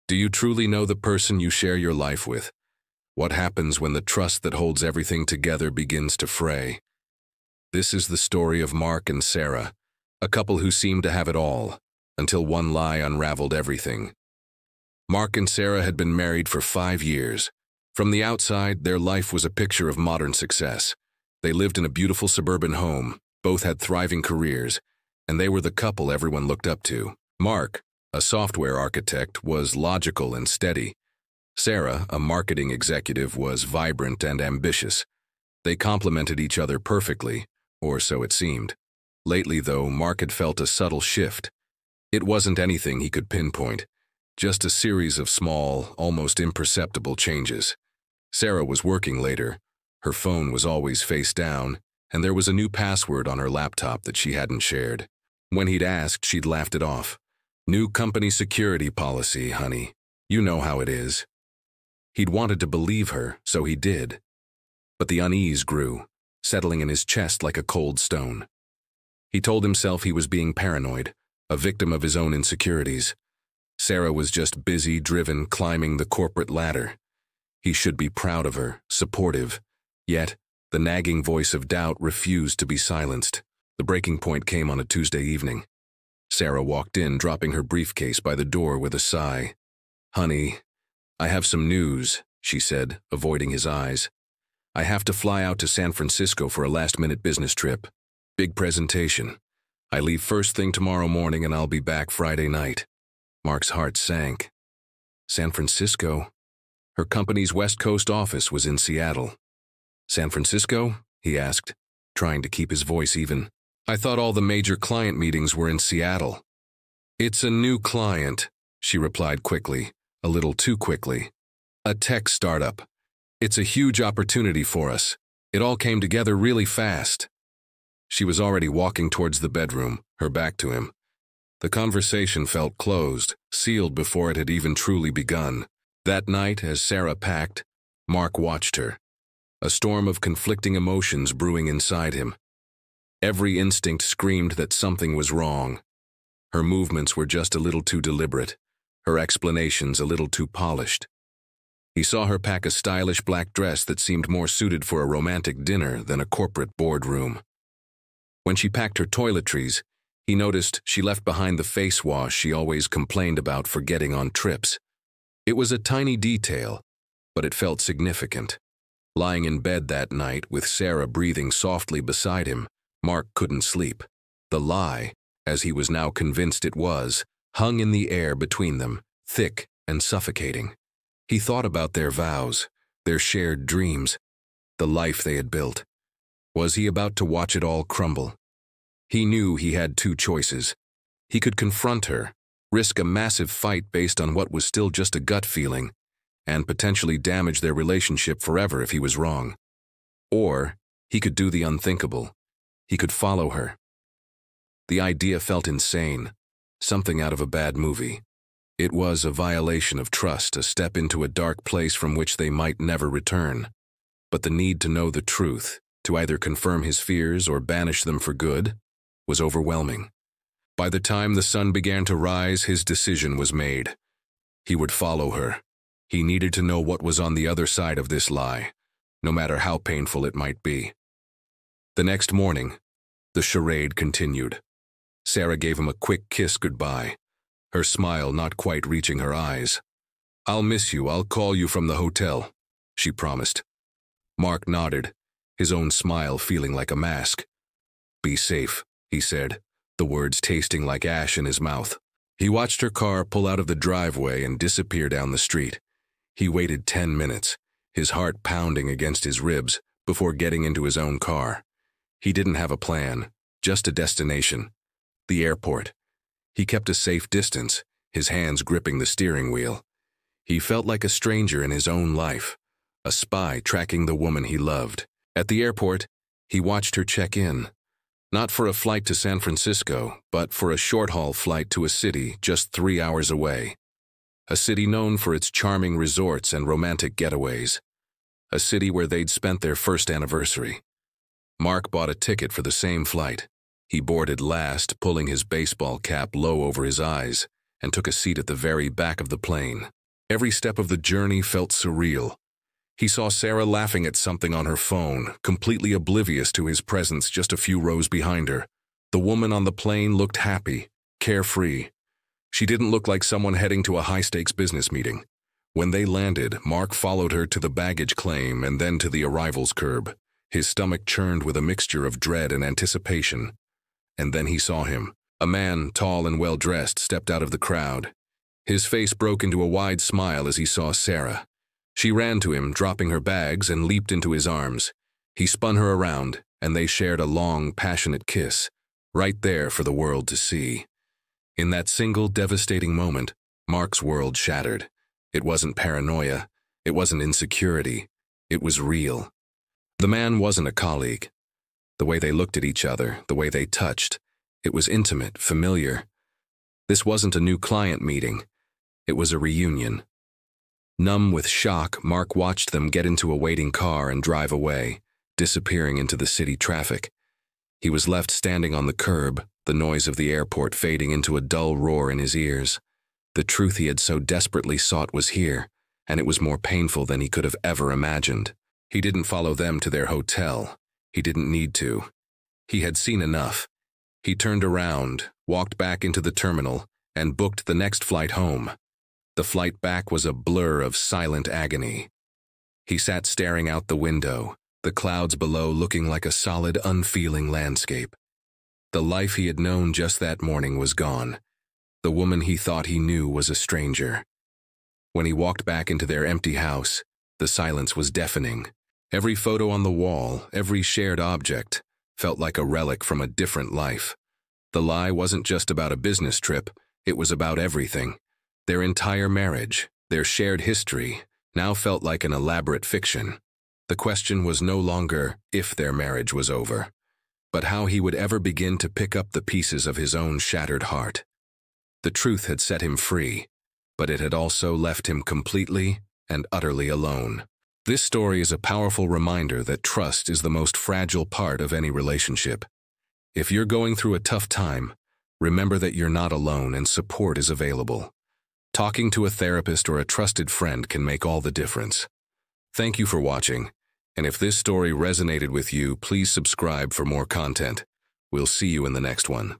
Do you truly know the person you share your life with? What happens when the trust that holds everything together begins to fray? This is the story of Mark and Sarah, a couple who seemed to have it all, until one lie unraveled everything. Mark and Sarah had been married for 5 years. From the outside, their life was a picture of modern success. They lived in a beautiful suburban home, both had thriving careers, and they were the couple everyone looked up to. Mark, a software architect, was logical and steady. Sarah, a marketing executive, was vibrant and ambitious. They complemented each other perfectly, or so it seemed. Lately, though, Mark had felt a subtle shift. It wasn't anything he could pinpoint, just a series of small, almost imperceptible changes. Sarah was working later. Her phone was always face down, and there was a new password on her laptop that she hadn't shared. When he'd asked, she'd laughed it off. "New company security policy, honey. You know how it is." He'd wanted to believe her, so he did. But the unease grew, settling in his chest like a cold stone. He told himself he was being paranoid, a victim of his own insecurities. Sarah was just busy, driven, climbing the corporate ladder. He should be proud of her, supportive. Yet, the nagging voice of doubt refused to be silenced. The breaking point came on a Tuesday evening. Sarah walked in, dropping her briefcase by the door with a sigh. "Honey, I have some news," she said, avoiding his eyes. "I have to fly out to San Francisco for a last-minute business trip. Big presentation. I leave first thing tomorrow morning and I'll be back Friday night." Mark's heart sank. San Francisco? Her company's West Coast office was in Seattle. "San Francisco?" he asked, trying to keep his voice even. "I thought all the major client meetings were in Seattle." "It's a new client," she replied quickly, a little too quickly. "A tech startup. It's a huge opportunity for us. It all came together really fast." She was already walking towards the bedroom, her back to him. The conversation felt closed, sealed before it had even truly begun. That night, as Sarah packed, Mark watched her, a storm of conflicting emotions brewing inside him. Every instinct screamed that something was wrong. Her movements were just a little too deliberate, her explanations a little too polished. He saw her pack a stylish black dress that seemed more suited for a romantic dinner than a corporate boardroom. When she packed her toiletries, he noticed she left behind the face wash she always complained about forgetting on trips. It was a tiny detail, but it felt significant. Lying in bed that night with Sarah breathing softly beside him, Mark couldn't sleep. The lie, as he was now convinced it was, hung in the air between them, thick and suffocating. He thought about their vows, their shared dreams, the life they had built. Was he about to watch it all crumble? He knew he had two choices. He could confront her, risk a massive fight based on what was still just a gut feeling, and potentially damage their relationship forever if he was wrong. Or he could do the unthinkable. He could follow her. The idea felt insane, something out of a bad movie. It was a violation of trust, a step into a dark place from which they might never return. But the need to know the truth, to either confirm his fears or banish them for good, was overwhelming. By the time the sun began to rise, his decision was made. He would follow her. He needed to know what was on the other side of this lie, no matter how painful it might be. The next morning, the charade continued. Sarah gave him a quick kiss goodbye, her smile not quite reaching her eyes. "I'll miss you. I'll call you from the hotel," she promised. Mark nodded, his own smile feeling like a mask. "Be safe," he said, the words tasting like ash in his mouth. He watched her car pull out of the driveway and disappear down the street. He waited 10 minutes, his heart pounding against his ribs, before getting into his own car. He didn't have a plan, just a destination. The airport. He kept a safe distance, his hands gripping the steering wheel. He felt like a stranger in his own life, a spy tracking the woman he loved. At the airport, he watched her check in. Not for a flight to San Francisco, but for a short-haul flight to a city just 3 hours away. A city known for its charming resorts and romantic getaways. A city where they'd spent their first anniversary. Mark bought a ticket for the same flight. He boarded last, pulling his baseball cap low over his eyes, and took a seat at the very back of the plane. Every step of the journey felt surreal. He saw Sarah laughing at something on her phone, completely oblivious to his presence just a few rows behind her. The woman on the plane looked happy, carefree. She didn't look like someone heading to a high-stakes business meeting. When they landed, Mark followed her to the baggage claim and then to the arrivals curb. His stomach churned with a mixture of dread and anticipation. And then he saw him. A man, tall and well-dressed, stepped out of the crowd. His face broke into a wide smile as he saw Sarah. She ran to him, dropping her bags, and leaped into his arms. He spun her around, and they shared a long, passionate kiss, right there for the world to see. In that single devastating moment, Mark's world shattered. It wasn't paranoia. It wasn't insecurity. It was real. The man wasn't a colleague. The way they looked at each other, the way they touched, it was intimate, familiar. This wasn't a new client meeting. It was a reunion. Numb with shock, Mark watched them get into a waiting car and drive away, disappearing into the city traffic. He was left standing on the curb, the noise of the airport fading into a dull roar in his ears. The truth he had so desperately sought was here, and it was more painful than he could have ever imagined. He didn't follow them to their hotel. He didn't need to. He had seen enough. He turned around, walked back into the terminal, and booked the next flight home. The flight back was a blur of silent agony. He sat staring out the window, the clouds below looking like a solid, unfeeling landscape. The life he had known just that morning was gone. The woman he thought he knew was a stranger. When he walked back into their empty house, the silence was deafening. Every photo on the wall, every shared object, felt like a relic from a different life. The lie wasn't just about a business trip, it was about everything. Their entire marriage, their shared history, now felt like an elaborate fiction. The question was no longer if their marriage was over, but how he would ever begin to pick up the pieces of his own shattered heart. The truth had set him free, but it had also left him completely and utterly alone. This story is a powerful reminder that trust is the most fragile part of any relationship. If you're going through a tough time, remember that you're not alone and support is available. Talking to a therapist or a trusted friend can make all the difference. Thank you for watching, and if this story resonated with you, please subscribe for more content. We'll see you in the next one.